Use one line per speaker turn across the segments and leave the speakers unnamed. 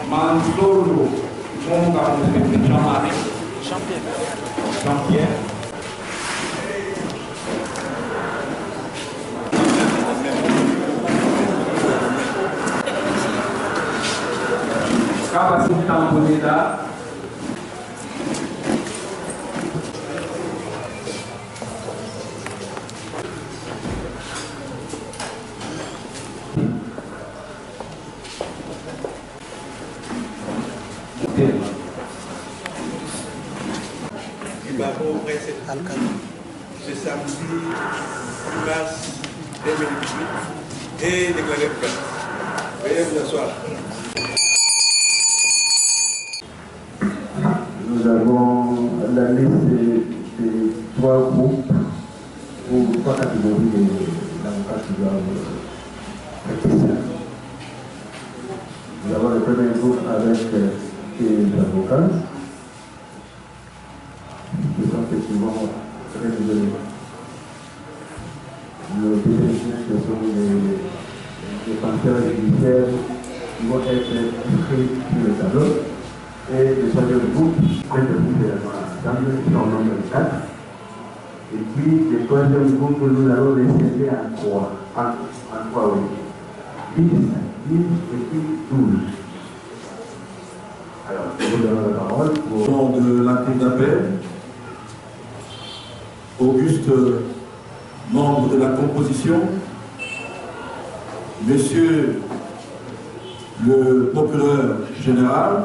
Manzolo, Jean-Pierre. Capacité tamponner là.
Ce samedi 8 mars 2018 et déclaré prêt. Veuillez vous asseoir.
Nous avons la liste des 3 groupes ou 3 catégories d'avocats qui doivent prêter ça. Nous avons le premier groupe avec les avocats qui sont effectivement très isolés. Le deuxième, ce sont les défenseurs judiciaires qui vont être inscrits sur le tableau. Et le troisième groupe, qui sont en nombre de 4. Et puis le troisième groupe, nous allons les scinder en 3. En 3, oui. 10 et puis 12. Alors, je vous donne la parole pour...
Au nom de la Cour d'appel, auguste membre de la composition, Monsieur le procureur général,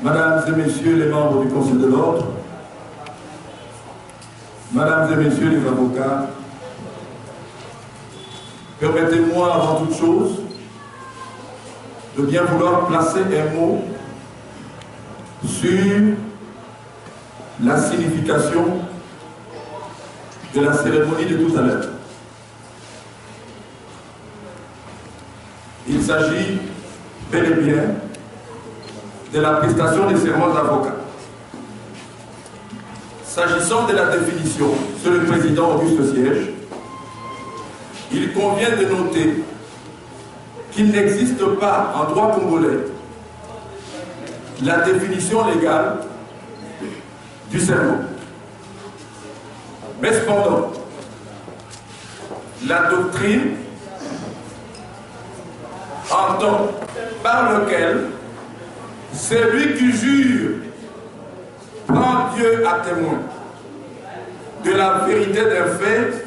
Mesdames et Messieurs les membres du Conseil de l'Ordre, Mesdames et Messieurs les avocats, permettez-moi avant toute chose de bien vouloir placer un mot sur la signification de la cérémonie de tout à l'heure. Il s'agit bel et bien de la prestation des serments d'avocat. S'agissant de la définition, sur le président Auguste siège, il convient de noter qu'il n'existe pas en droit congolais la définition légale du serment. Mais cependant, la doctrine entend par lequel celui qui jure prend Dieu à témoin de la vérité d'un fait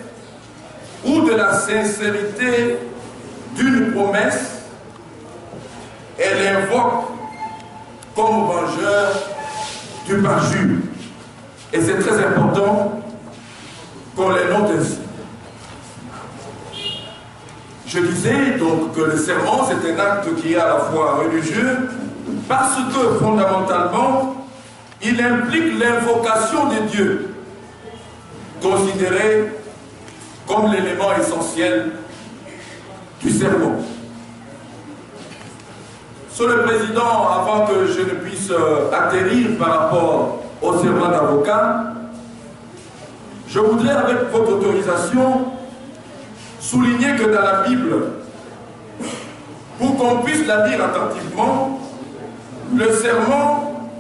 ou de la sincérité d'une promesse et l'invoque comme vengeur du parjure. Et c'est très important qu'on les note ainsi. Je disais donc que le serment, c'est un acte qui est à la fois religieux, parce que fondamentalement, il implique l'invocation de Dieu, considéré comme l'élément essentiel du serment. Sur le président, avant que je ne puisse atterrir par rapport au serment d'avocat, je voudrais, avec votre autorisation, souligner que dans la Bible, pour qu'on puisse la lire attentivement, le serment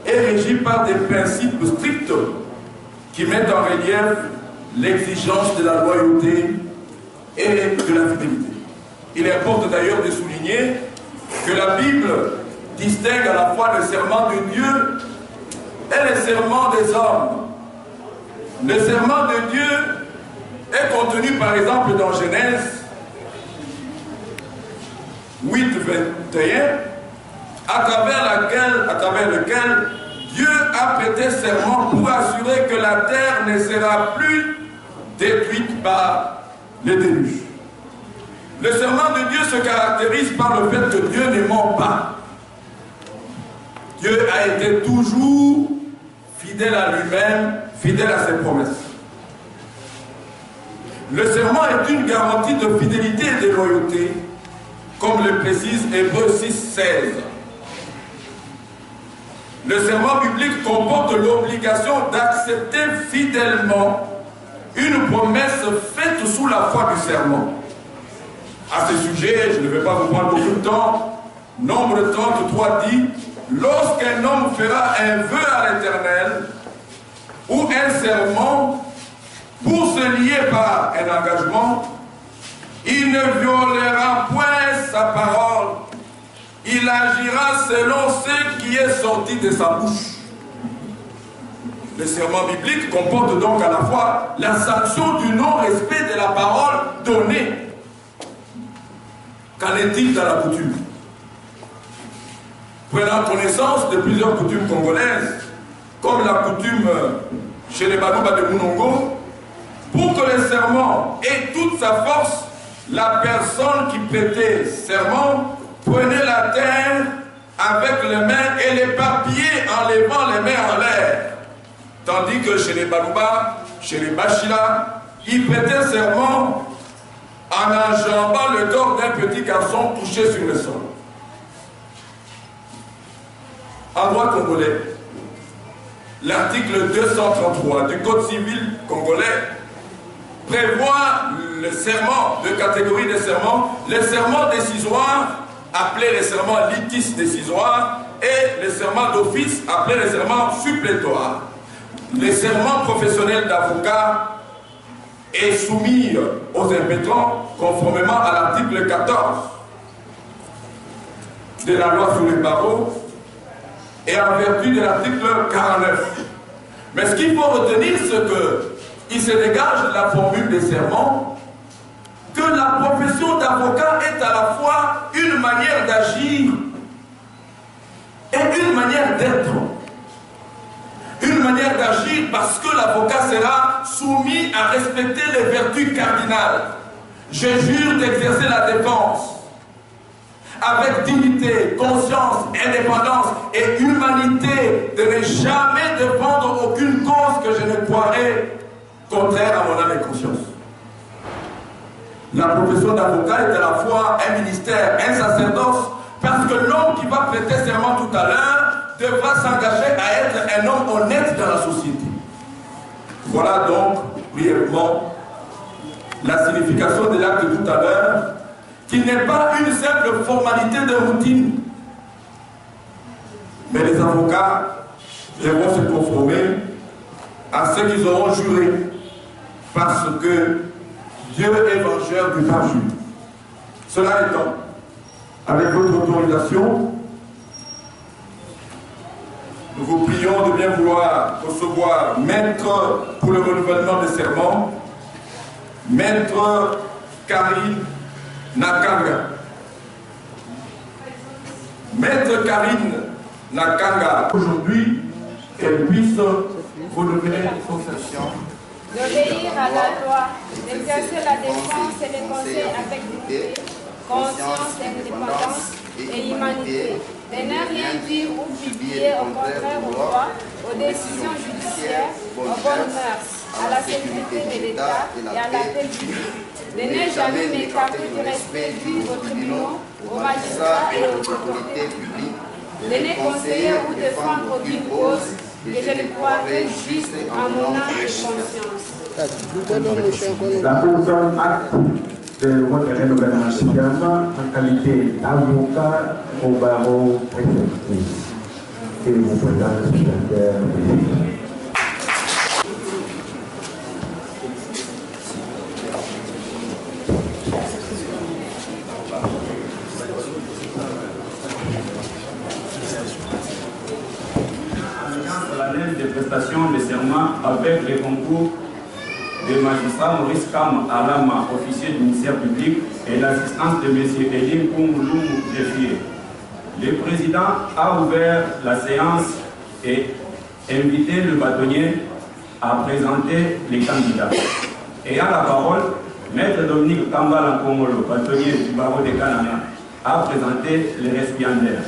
est régi par des principes stricts qui mettent en relief l'exigence de la loyauté et de la fidélité. Il importe d'ailleurs de souligner que la Bible distingue à la fois le serment de Dieu et le serment des hommes. Le serment de Dieu est contenu par exemple dans Genèse 8, 21, à travers lequel Dieu a prêté serment pour assurer que la terre ne sera plus détruite par les déluges. Le serment de Dieu se caractérise par le fait que Dieu ne ment pas. Dieu a été toujours fidèle à lui-même, fidèle à ses promesses. Le serment est une garantie de fidélité et de loyauté, comme le précise Hébreux 6, 16. Le serment biblique comporte l'obligation d'accepter fidèlement une promesse faite sous la foi du serment. À ce sujet, je ne vais pas vous prendre beaucoup de temps. Nombre 33 dit, lorsqu'un homme fera un vœu à l'Éternel ou un serment pour se lier par un engagement, il ne violera point sa parole. Il agira selon ce qui est sorti de sa bouche. Le serment biblique comporte donc à la fois la sanction du non-respect de la parole donnée. Qu'en est-il dans la coutume? Prenant connaissance de plusieurs coutumes congolaises, comme la coutume chez les Balouba de Mounongo, pour que le serment ait toute sa force, la personne qui prêtait serment prenait la terre avec les mains et les papiers en levant les mains en l'air. Tandis que chez les Balouba, chez les Bachila, ils prêtaient serment en enjambant le corps d'un petit garçon touché sur le sol. En droit congolais, l'article 233 du Code civil congolais prévoit le serment de catégorie de serments, le serment décisoire, appelé le serment litis décisoire, et le serment d'office, appelé le serment supplétoire. Le serment professionnel d'avocat est soumis aux impétrants conformément à l'article 14 de la loi sur les barreaux et en vertu de l'article 49. Mais ce qu'il faut retenir, c'est qu'il se dégage de la formule des serments que la profession d'avocat est à la fois une manière d'agir et une manière d'être. Une manière d'agir parce que l'avocat sera soumis à respecter les vertus cardinales. Je jure d'exercer la défense avec dignité, conscience, indépendance et humanité, de ne jamais défendre aucune cause que je ne croirais contraire à mon âme et conscience. La profession d'avocat est à la fois un ministère, un sacerdoce, parce que l'homme qui va prêter serment tout à l'heure devra s'engager à être un homme honnête dans la société. Voilà donc, brièvement, la signification de l'acte de tout à l'heure, qui n'est pas une simple formalité de routine. Mais les avocats devront se conformer à ce qu'ils auront juré, parce que Dieu est vengeur du parjure. Cela étant, avec votre autorisation, nous vous prions de bien vouloir recevoir Maître pour le renouvellement des serments, Maître Karine Nakanga. Maître Karine Nakanga, aujourd'hui, qu'elle puisse renouveler son serment.
D'obéir à la loi, d'exercer la défense et les conseils avec dignité, conscience, indépendance et humanité, de ne rien dire ou publier au contraire aux lois, aux décisions judiciaires, aux bonnes mœurs, à la sécurité de l'État et à la paix publique, de ne jamais m'écarter du respect dû aux tribunaux, aux magistrats et aux autorités publiques, de ne conseiller ou défendre aucune cause que je ne croirais juste à mon âme et conscience.
La personne acte de votre renouvellement de serment en qualité d'avocat au barreau préfectif. Et vous présente le secrétaire.
Des prestations de serment avec le concours de magistrat Maurice Kam Alama, officier du ministère public, et l'assistance de M. Elim Koumouloum greffier. Le président a ouvert la séance et invité le bâtonnier à présenter les candidats. Ayant la parole, Maître Dominique Kambala Komolo, bâtonnier du barreau de Canada, a présenté les récipiendaires.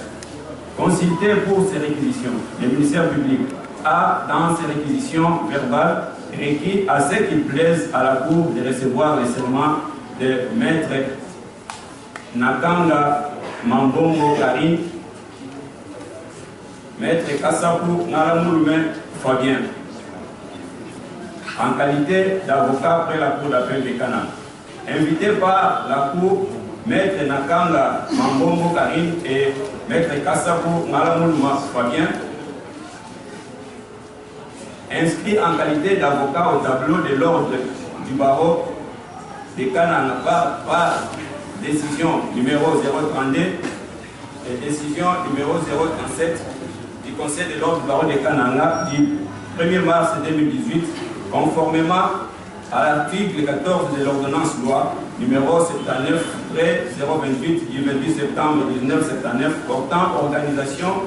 Consulté pour ces réquisitions, le ministère public a, dans ses réquisitions verbales, requis à ce qu'il plaise à la Cour de recevoir les serments de Maître Nakanga Mambongo Karine, Maître Kassapou Naramouloumen Fabien. en qualité d'avocat près la Cour d'appel de Canaan. Invité par la Cour, Maître Nakanga Mambombo Karine et Maître Kassabou Malamoulma Fabien, inscrit en qualité d'avocat au tableau de l'ordre du barreau de Canaan par décision numéro 032 et décision numéro 037 du Conseil de l'ordre du barreau de Canaan du 1er mars 2018, conformément à l'article 14 de l'ordonnance loi numéro 79-028 du 28 septembre 1979 portant organisation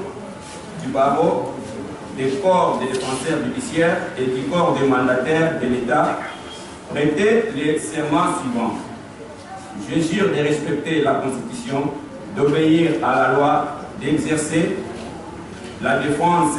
du barreau, des corps des défenseurs judiciaires et du corps des mandataires de l'État, prêter les serments suivants. Je jure de respecter la Constitution, d'obéir à la loi, d'exercer la défense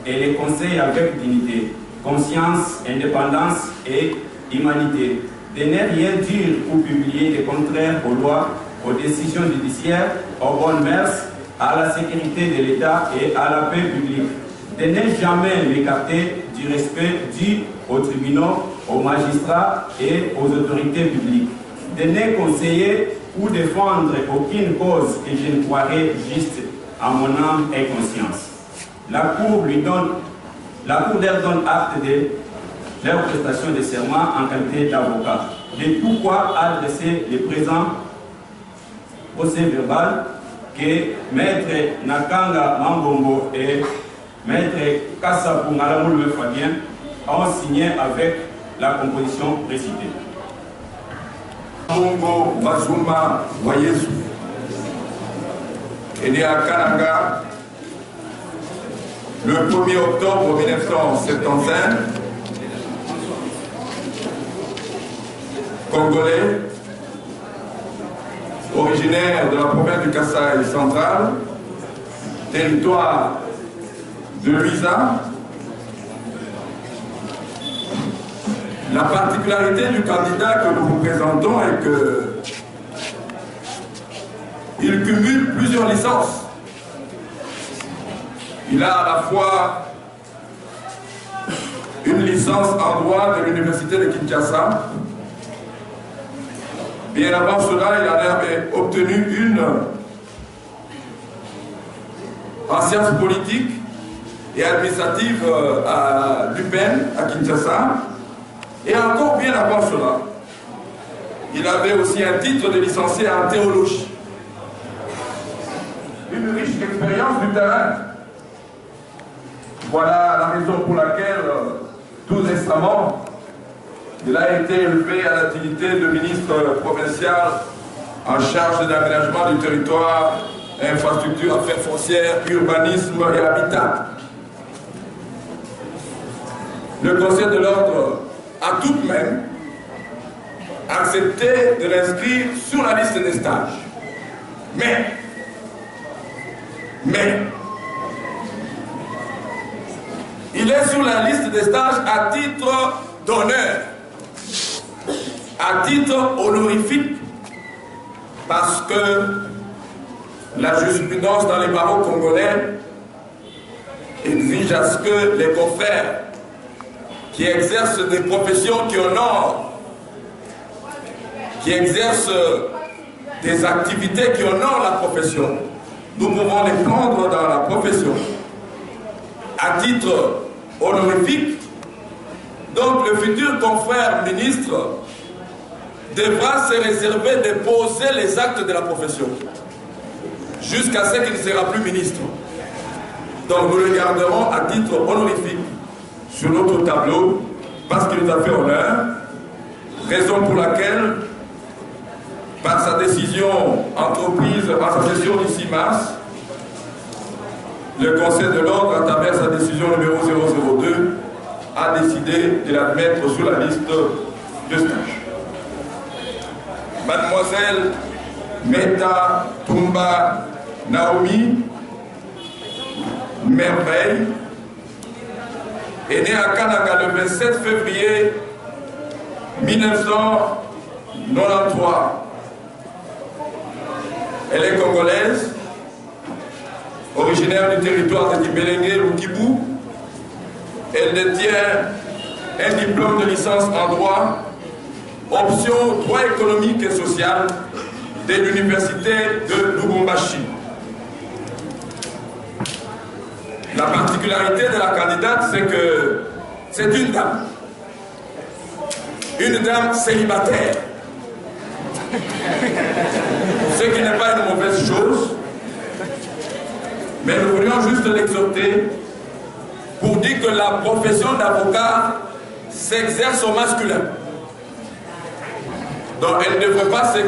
et les conseils avec dignité, conscience, indépendance et humanité, de ne rien dire ou publier de contraire aux lois, aux décisions judiciaires, aux bonnes mœurs, à la sécurité de l'État et à la paix publique, de ne jamais m'écarter du respect dû aux tribunaux, aux magistrats et aux autorités publiques, de ne conseiller ou défendre aucune cause que je ne croirais juste à mon âme et conscience. La Cour leur donne acte de leur prestation de serment en qualité d'avocat. De tout quoi adresser le présent procès verbal que Maître Nakanga Mambombo et Maître Kassabou Malamoulme Fabien ont signé avec la composition précitée.
Mambombo Mazuma Wayesu est né à Kananga le 1er octobre 1975, congolais, originaire de la province du Kasaï central, territoire de Luisa. La particularité du candidat que nous vous présentons est qu'il cumule plusieurs licences. Il a à la fois une licence en droit de l'université de Kinshasa. Bien avant cela, il avait obtenu une en sciences politiques et administratives à l'UPEN, à Kinshasa. Et encore bien avant cela, il avait aussi un titre de licencié en théologie. Une riche expérience du terrain. Voilà la raison pour laquelle, tout récemment, il a été élevé à la dignité de ministre provincial en charge de l'aménagement du territoire, infrastructure, affaires foncières, urbanisme et habitat. Le Conseil de l'ordre a tout de même accepté de l'inscrire sur la liste des stages. Mais, il est sur la liste des stages à titre d'honneur, à titre honorifique, parce que la jurisprudence dans les barreaux congolais exige à ce que les confrères qui exercent des professions qui honorent, qui exercent des activités qui honorent la profession, nous pouvons les prendre dans la profession à titre honorifique. Donc le futur confrère ministre devra se réserver de poser les actes de la profession jusqu'à ce qu'il ne sera plus ministre. Donc nous le garderons à titre honorifique sur notre tableau parce qu'il nous a fait honneur, raison pour laquelle, par sa décision entreprise, par sa session du 6 mars, le Conseil de l'ordre, à travers sa décision numéro 002, a décidé de la mettre sur la liste de stage. Mademoiselle Meta Tumba Naomi Merveille est née à Kananga le 27 février 1993. Elle est congolaise, originaire du territoire de Dibelenge, Lukibu. Elle détient un diplôme de licence en droit, option droit économique et social de l'université de Lubumbashi. La particularité de la candidate, c'est que c'est une dame célibataire. Ce qui n'est pas une mauvaise chose, mais nous voulions juste l'exhorter pour dire que la profession d'avocat s'exerce au masculin. Donc elle ne devrait pas se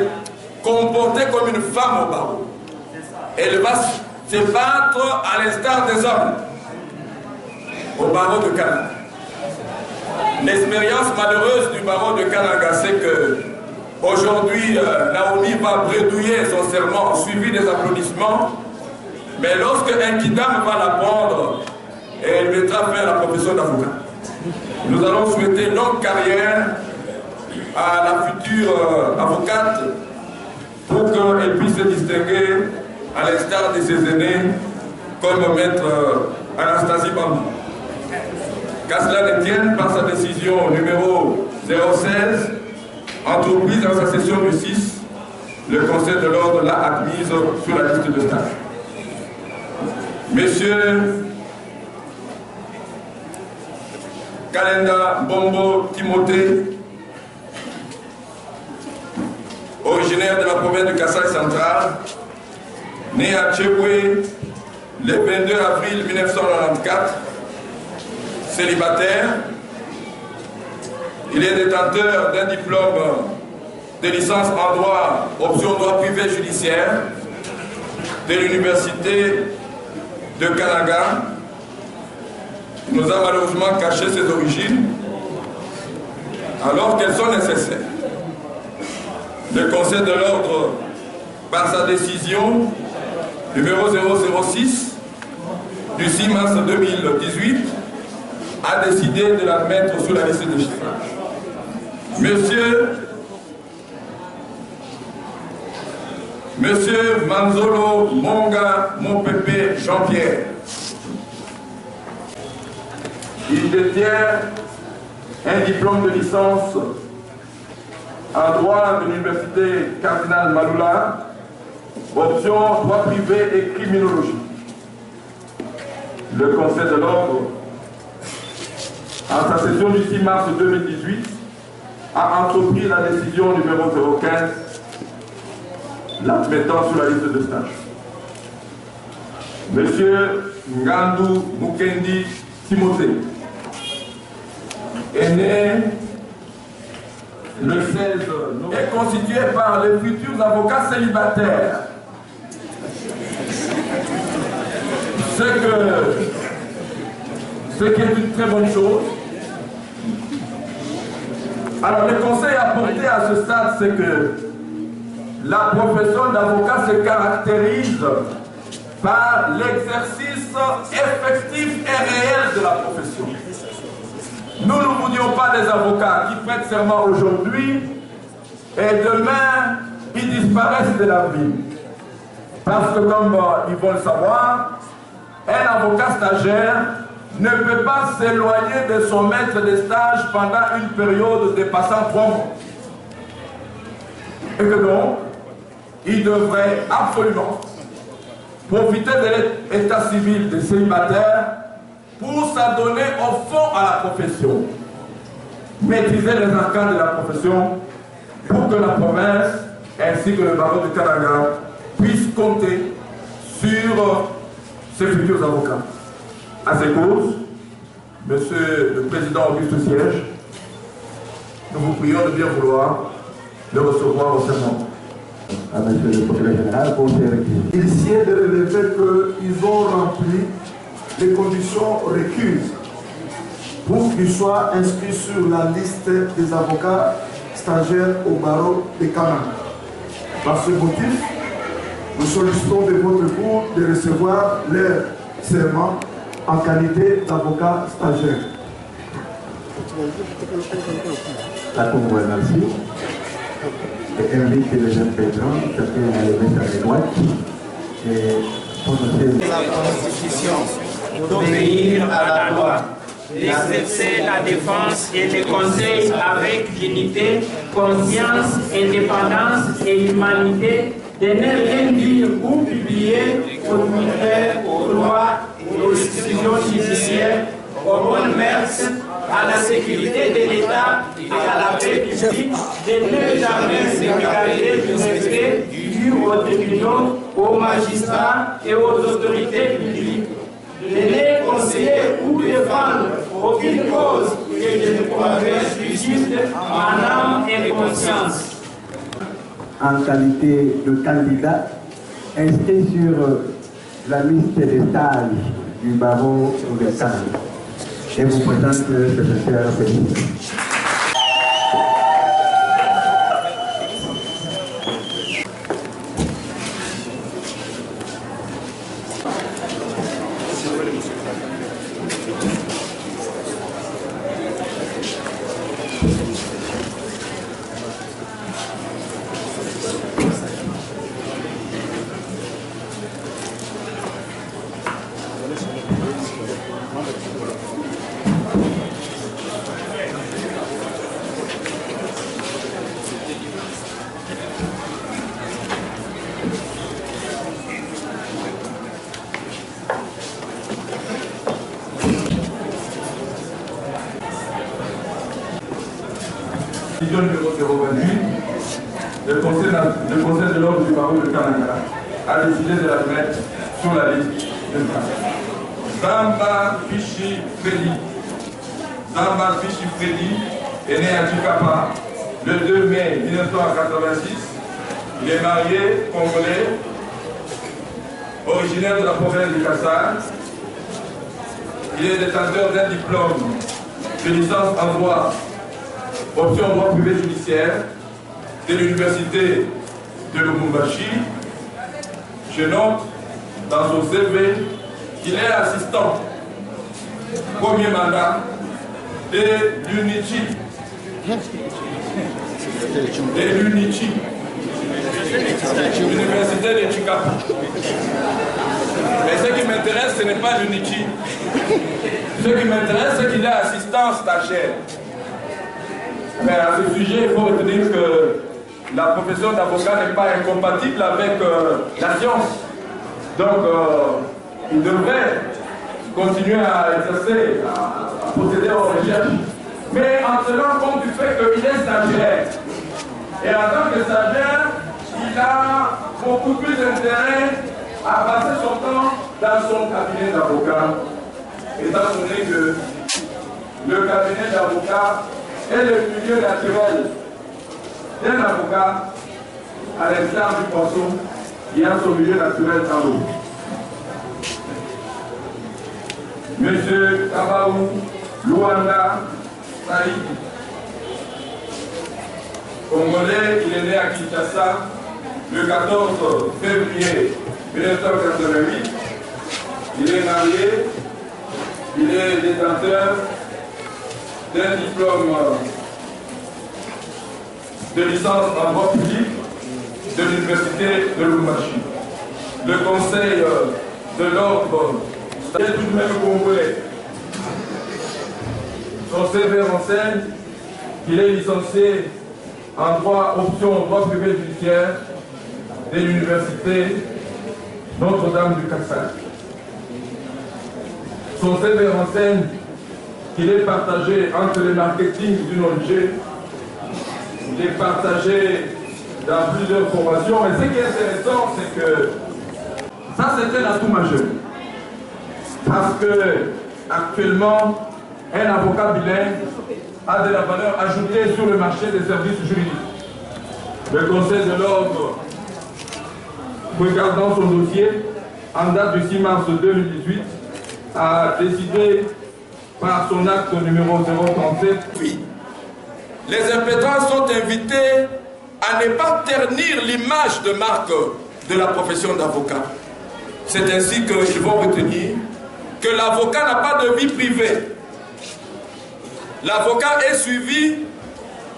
comporter comme une femme au barreau. Elle va se battre à l'instar des hommes au barreau de Kananga. L'expérience malheureuse du barreau de Kananga, c'est que aujourd'hui Naomi va bredouiller son serment suivi des applaudissements, mais lorsque un kidam va la prendre, elle mettra fin à la profession d'avocat. Nous allons souhaiter longue carrière à la future avocate pour qu'elle puisse se distinguer à l'instar de ses aînés comme maître Anastasie Bambou. Qu'à cela ne tienne, par sa décision numéro 016, entreprise dans sa session du 6, le Conseil de l'ordre l'a admise sur la liste de stage. Monsieur Kalenda Bombo Timothée, originaire de la province du Kasaï central, né à Tchéboué le 22 avril 1994, célibataire. Il est détenteur d'un diplôme de licence en droit, option droit privé judiciaire, de l'université de Kananga. Il nous a malheureusement caché ses origines, alors qu'elles sont nécessaires. Le Conseil de l'ordre, par sa décision numéro 006 du 6 mars 2018, a décidé de la mettre sur la liste de chiffrage. Monsieur Manzolo Monga Mopepe Jean-Pierre, il détient un diplôme de licence en droit de l'université Cardinal Maloula, option droit privé et criminologie. Le Conseil de l'ordre, en sa session du 6 mars 2018, a entrepris la décision numéro 015, la mettant sur la liste de stage. Monsieur Ngandou Mukendi Timothée est né le 16 novembre, est constitué par les futurs avocats célibataires. Ce qui est une très bonne chose. Alors le conseil apporté à ce stade, c'est que la profession d'avocat se caractérise par l'exercice effectif et réel de la profession. Nous ne voulions pas des avocats qui prêtent serment aujourd'hui et demain ils disparaissent de la vie. Parce que comme ils vont le savoir, un avocat stagiaire ne peut pas s'éloigner de son maître de stage pendant une période dépassant 3 mois. Et que donc, il devrait absolument profiter de l'état civil des célibataires pour s'adonner au fond à la profession. Maîtriser les arcanes de la profession pour que la province ainsi que le barreau de Kananga puissent compter sur ses futurs avocats. À ces causes, Monsieur le Président Auguste Siège, nous vous prions de bien vouloir le recevoir au serment.
À Monsieur le Procureur Général, conseil requis.
Il sied de relever qu'ils ont rempli les conditions requises pour qu'ils soient inscrits sur la liste des avocats stagiaires au barreau de Kananga. Par ce motif, nous sollicitons de votre cour de recevoir leur serment en qualité d'avocat stagiaire.
La Cour vous remercie et invite les jeunes patrons, chacun à lever sa droite et prononcer
la Constitution d'obéir à la loi d'exercer la défense et le conseil avec dignité, conscience, indépendance et humanité, de ne rien dire ou publier au ministère, aux lois, aux décisions judiciaires, aux bonnes mœurs, à la sécurité de l'État et à la paix publique, de ne jamais se regarder du respect dû aux tribunaux, aux magistrats et aux autorités publiques, de ne conseiller ou défendre aucune cause que je ne croirais juste en âme et conscience.
En qualité de candidat inscrit sur la liste des stages du barreau de Cannes. Je vous présente le secrétaire Félix.
Décision numéro 028, le conseil de l'ordre du barreau de Kananga a décidé de la mettre sur la liste de Zamba Fichi Freddy. Zamba Fichi Freddy est né à Chikapa le 2 mai 1986. Il est marié, congolais, originaire de la province du Kassai. Il est détenteur d'un diplôme de licence en droit, option droit privé judiciaire de l'université de Lubumbashi. Je note dans son CV qu'il est assistant premier mandat de l'UNICHI. L'université de Chikapa. Mais ce qui m'intéresse, ce n'est pas l'UNICHI. Ce qui m'intéresse, c'est qu'il est assistant stagiaire. Mais à ce sujet, il faut retenir que la profession d'avocat n'est pas incompatible avec la science. Donc, il devrait continuer à exercer, à procéder aux recherches. Mais en tenant compte du fait qu'il est stagiaire. Et en tant que stagiaire, il a beaucoup plus d'intérêt à passer son temps dans son cabinet d'avocat. Étant donné que le cabinet d'avocat est le milieu naturel d'un avocat, à l'instar du poisson qui a son milieu naturel dans l'eau. Monsieur Kabaou Luanda Saïd, congolais, il est né à Kinshasa le 14 février 1988. Il est marié, il est détenteur d'un diplôme de licence en droit public de l'université de Lubumbashi. Le conseil de l'ordre est tout de même congolais. Son CV renseigne qu'il est licencié en droit option droit privé judiciaire de l'université Notre-Dame du Kassai. Son CV renseigne qu'il est partagé entre le marketing d'une ONG, il est partagé dans plusieurs formations. Et ce qui est intéressant, c'est que ça, c'est un atout majeur. Parce que actuellement, un avocat bilingue a de la valeur ajoutée sur le marché des services juridiques. Le Conseil de l'ordre, regardant son dossier, en date du 6 mars 2018, a décidé par son acte numéro 037. Oui. Les impétrants sont invités à ne pas ternir l'image de marque de la profession d'avocat. C'est ainsi qu'ils vont retenir que l'avocat n'a pas de vie privée. L'avocat est suivi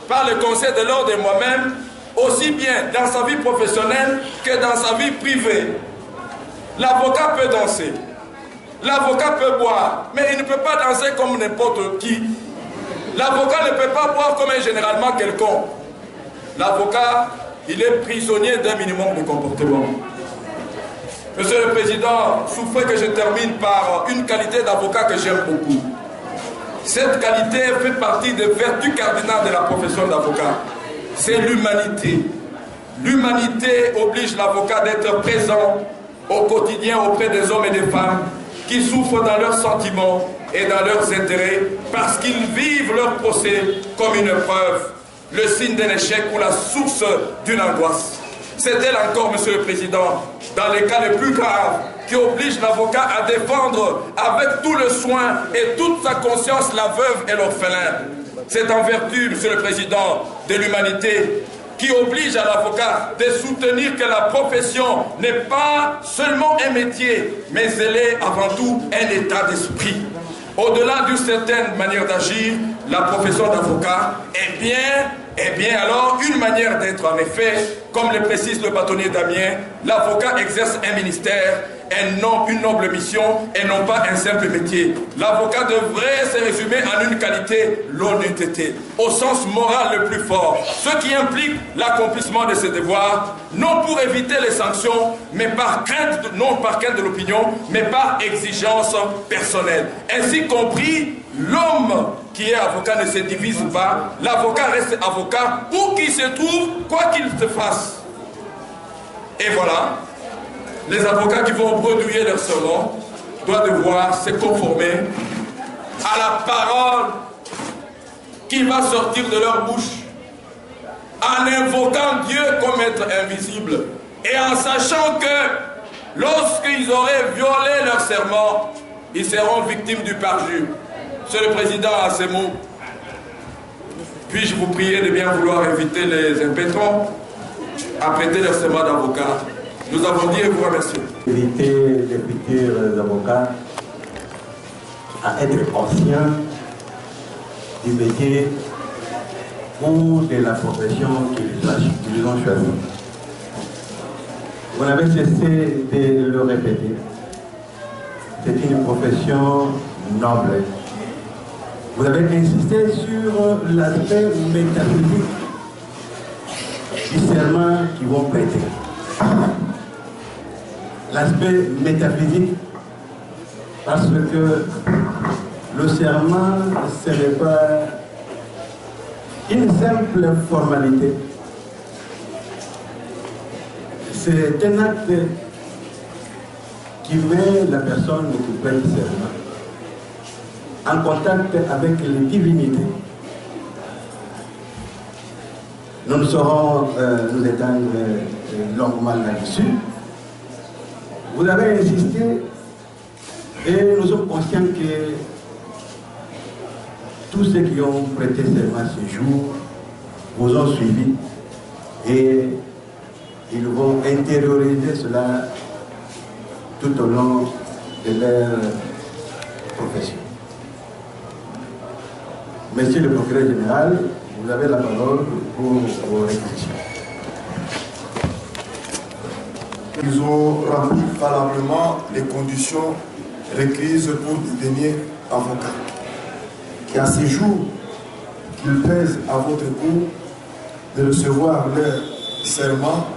par le Conseil de l'ordre et moi-même, aussi bien dans sa vie professionnelle que dans sa vie privée. L'avocat peut danser, L'avocat peut boire, mais il ne peut pas danser comme n'importe qui. L'avocat ne peut pas boire comme un généralement quelconque. L'avocat, il est prisonnier d'un minimum de comportement. Monsieur le Président, souffrez que je termine par une qualité d'avocat que j'aime beaucoup. Cette qualité fait partie des vertus cardinales de la profession d'avocat. C'est l'humanité. L'humanité oblige l'avocat d'être présent au quotidien auprès des hommes et des femmes qui souffrent dans leurs sentiments et dans leurs intérêts parce qu'ils vivent leur procès comme une épreuve, le signe d'un échec ou la source d'une angoisse. C'est elle encore, Monsieur le Président, dans les cas les plus graves, qui oblige l'avocat à défendre avec tout le soin et toute sa conscience la veuve et l'orphelin. C'est en vertu, Monsieur le Président, de l'humanité qui oblige à l'avocat de soutenir que la profession n'est pas seulement un métier, mais elle est avant tout un état d'esprit. Au-delà d'une certaine manière d'agir, la profession d'avocat est bien alors une manière d'être. En effet, comme le précise le bâtonnier Damien, l'avocat exerce un ministère, une noble mission et non pas un simple métier. L'avocat devrait se résumer en une qualité, l'honnêteté, au sens moral le plus fort, ce qui implique l'accomplissement de ses devoirs, non pour éviter les sanctions, mais par crainte, non par crainte de l'opinion, mais par exigence personnelle. Ainsi compris, l'homme qui est avocat ne se divise pas, l'avocat reste avocat où qu'il se trouve, quoi qu'il se fasse. Et voilà, les avocats qui vont bredouiller leur serment doivent devoir se conformer à la parole qui va sortir de leur bouche en invoquant Dieu comme être invisible et en sachant que lorsqu'ils auraient violé leur serment, ils seront victimes du parjure. Monsieur le Président, à ces mots, puis-je vous prier de bien vouloir inviter les impétrants à prêter leur serment d'avocat. Nous avons dit et vous remercions.
Inviter les futurs avocats à être conscients du métier ou de la profession qu'ils ont choisie. Vous n'avez cessé de le répéter. C'est une profession noble. Vous avez insisté sur l'aspect métaphysique du serment qu'ils vont prêter. L'aspect métaphysique, parce que le serment, ce n'est pas une simple formalité. C'est un acte qui met la personne qui prête serment en contact avec les divinités. Nous ne saurons nous étendre longuement là-dessus. Vous avez insisté et nous sommes conscients que tous ceux qui ont prêté serment ce jour vous ont suivi et ils vont intérioriser cela tout au long de leur profession. Monsieur le procureur général, vous avez la parole pour vos réflexions.
Ils ont rempli valablement les conditions requises pour devenir avocat. Et à ce jour, qu'ils pèsent à votre cour de recevoir leur serment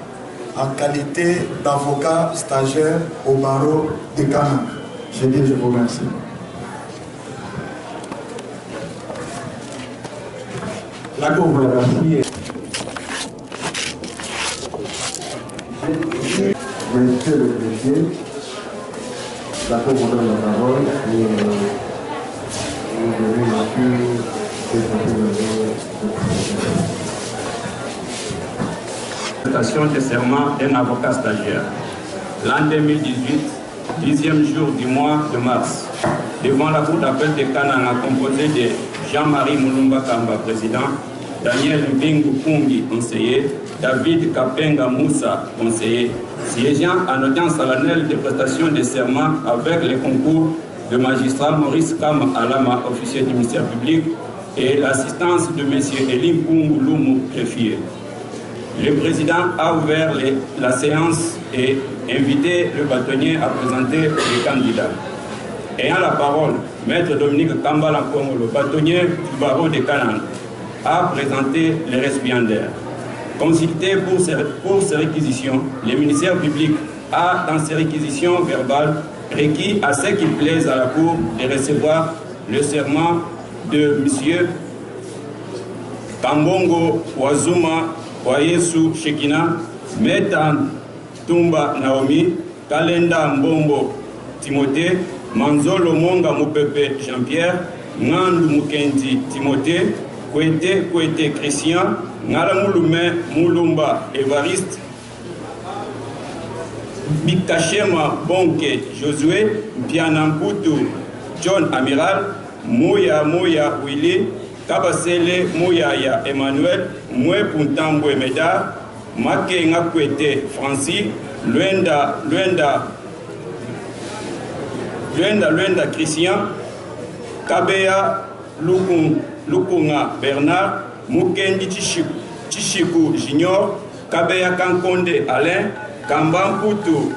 en qualité d'avocat stagiaire au barreau de Kanak. Je vous remercie.
La Cour vous remercie. Monsieur le Président, la Cour vous donne la parole et vous devez
Prestation de serment d'un avocat stagiaire. L'an 2018, 10e jour du mois de mars, devant la Cour d'appel de Kananga composée de Jean-Marie Moulumba Kamba, président, Daniel Mbingu Pungi, conseiller, David Kapenga Moussa, conseiller, siégeant en audience solennelle de prestation de serment avec le concours de magistrat Maurice Kam Alama, officier du ministère public, et l'assistance de M. Elim Pungu Lumu, greffier. Le président a ouvert la séance et invité le bâtonnier à présenter les candidats. Ayant la parole, Maître Dominique Kambala Nkongolo, bâtonnier du barreau de Kananga, a présenté les récipiendaires. Consulté pour ces réquisitions, le ministère public a, dans ses réquisitions verbales, requis à ce qu'il plaise à la Cour de recevoir le serment de M. Kambongo Wazuma Wayesu Shekina, Metan Tumba Naomi, Kalenda Mbombo Timothée, Manzolo Monga Mupepe Jean-Pierre, Ngandu Mukendi Timothée, Kwete Christian, Ngalamulume Mulumba Évariste, Bikashema Bonke Josué, Pianamputu John Amiral, Moya Willy, Kabasele Moyaya Emmanuel, Mwe Puntambwe Meda, Make Ngakwete Francis, Luenda Christian, Kabeya Lukunga Bernard, Mukendi Chishiku Junior, Kabeya Kankonde Alain, Kambamputu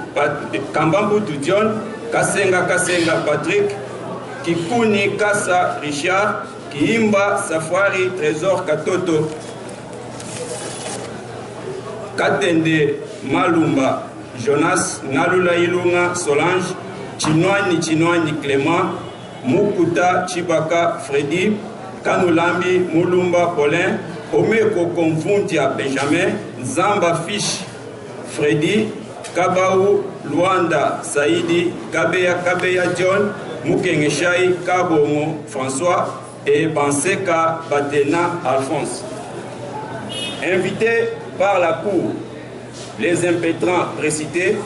John, Kasenga Patrick, Kikuni Kassa Richard, Kiimba Safari Trésor Katoto, Katende Malumba Jonas, Nalula Ilunga Solange, Chinwani Clément, Mukuta Chibaka Freddy, Kanulambi Mulumba Paulin, Omeko Konfuntia Benjamin, Zamba Fish Freddy, Kabau Luanda Saidi, Kabeya John, Mukengeshai Kabongo François et Banseka Batena Alphonse. Invités par la Cour, les impétrants précités,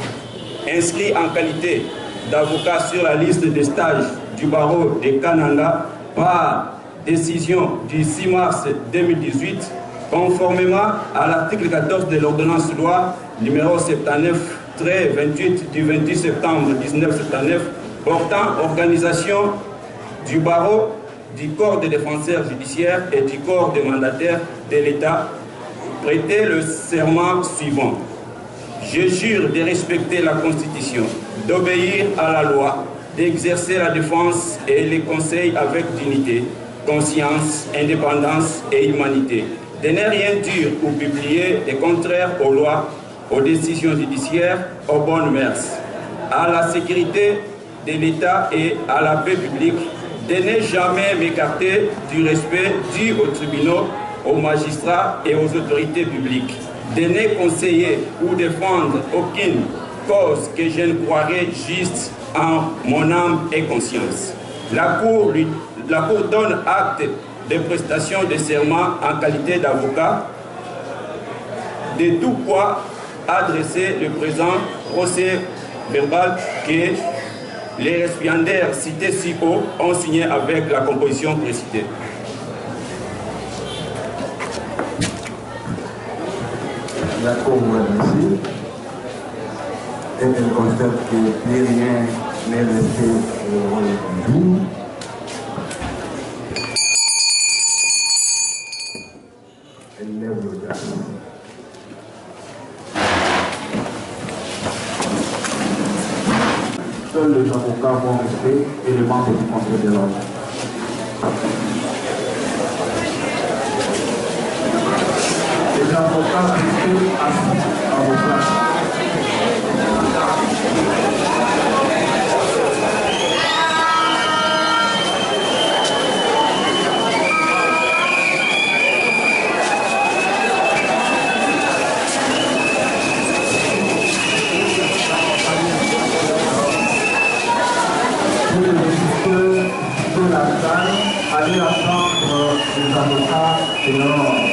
inscrits en qualité d'avocats sur la liste de stages du barreau de Kananga par décision du 6 mars 2018, conformément à l'article 14 de l'ordonnance loi numéro 79-28 du 28 septembre 1979 portant organisation du barreau, du corps des défenseurs judiciaires et du corps des mandataires de l'État, prêtez le serment suivant. Je jure de respecter la Constitution, d'obéir à la loi, d'exercer la défense et les conseils avec dignité, conscience, indépendance et humanité, de ne rien dire ou publier de contraire aux lois, aux décisions judiciaires, aux bonnes mœurs, à la sécurité de l'État et à la paix publique, de ne jamais m'écarter du respect dû aux tribunaux, aux magistrats et aux autorités publiques, de ne conseiller ou défendre aucune cause que je ne croirais juste en mon âme et conscience. La Cour donne acte de prestation de serment en qualité d'avocat, de tout quoi adresser le présent procès verbal que les récipiendaires cités si haut ont signé avec la composition précitée.
La Cour vous remercie et elle constate que plus rien n'est resté au rôle du jour. Elle lève le gage. Seuls les avocats vont rester et les membres du Conseil de l'ordre. Les avocats restez assis à vos places. Pour les visiteurs de la salle, allez attendre les avocats de l'ordre.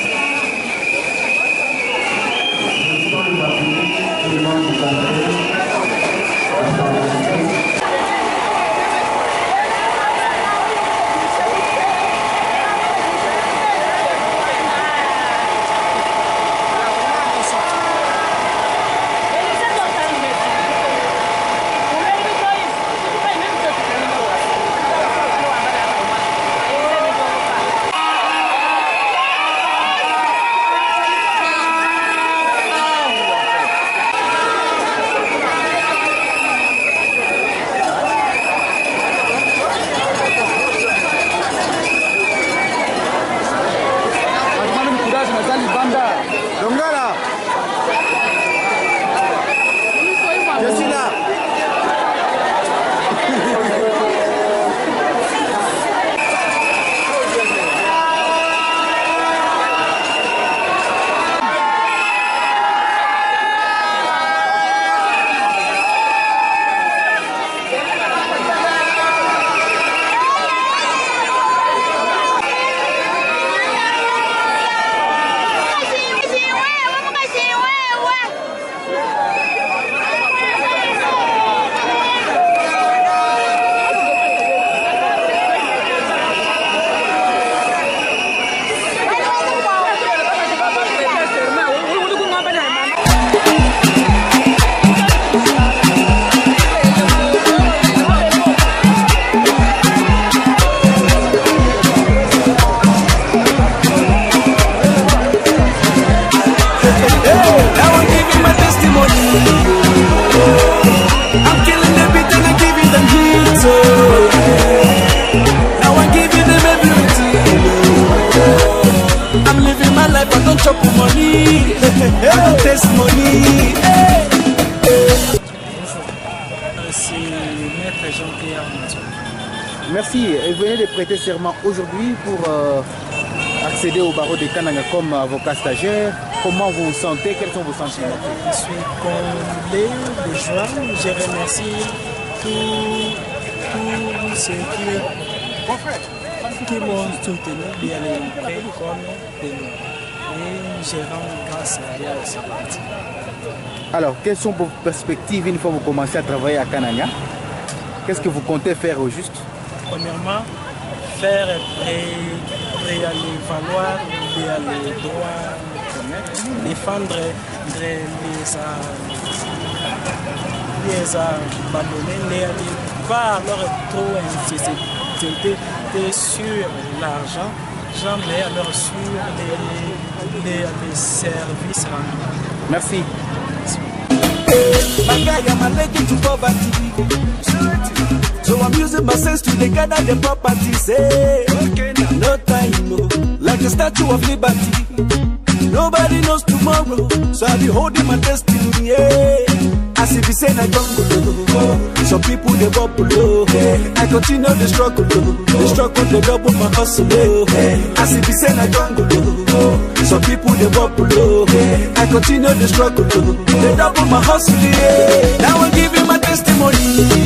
Merci. Vous venez de prêter serment aujourd'hui pour accéder au barreau de Kananga comme avocat stagiaire. Comment vous vous sentez? Quels sont vos sentiments?
Je suis comblé de joie. Je remercie tous ceux qui m'ont soutenu bien près comme de nous. Et je rends grâce à Dieu à ce parti.
Alors, quelles sont vos perspectives une fois que vous commencez à travailler à Kananga? Qu'est-ce que vous comptez faire au juste? Premièrement,
faire aller valoir les droits défendre les abandonnés, ne pas alors trop insister sur l'argent, mais alors sur les services rendus.
Merci.
My guy, I'm allergic to poverty. So I'm using my sense to gather the property. Say, no time, no. Like a statue of liberty. Nobody knows tomorrow, so I'll be holding my destiny. Yeah. As if it's in a jungle, some people they bubble. I continue the struggle, they double my hustle. As if it's in a jungle, some people they bubble. I continue the struggle, they double my hustle. Now I'm giving my testimony.